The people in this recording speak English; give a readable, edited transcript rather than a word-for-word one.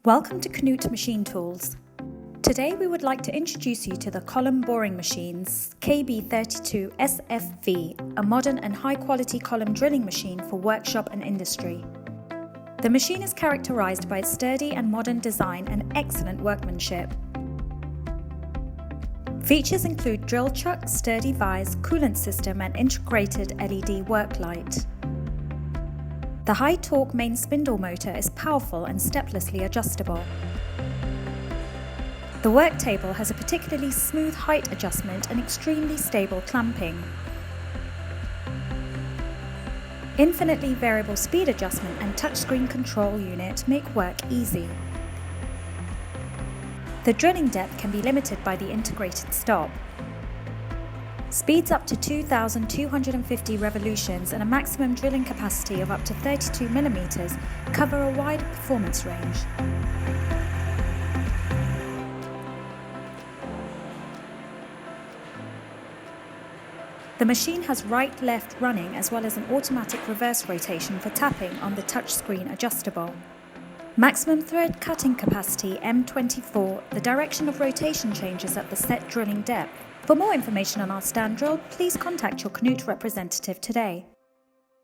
Welcome to KNUTH Machine Tools. Today we would like to introduce you to the column boring machines KB32 SFV, a modern and high-quality column drilling machine for workshop and industry. The machine is characterized by its sturdy and modern design and excellent workmanship. Features include drill chuck, sturdy vise, coolant system and integrated LED work light. The high-torque main spindle motor is powerful and steplessly adjustable. The work table has a particularly smooth height adjustment and extremely stable clamping. Infinitely variable speed adjustment and touchscreen control unit make work easy. The drilling depth can be limited by the integrated stop. Speeds up to 2,250 revolutions and a maximum drilling capacity of up to 32 mm cover a wide performance range. The machine has right-left running as well as an automatic reverse rotation for tapping on the touchscreen adjustable. Maximum thread cutting capacity M24, the direction of rotation changes at the set drilling depth. For more information on our stand drill, please contact your KNUTH representative today.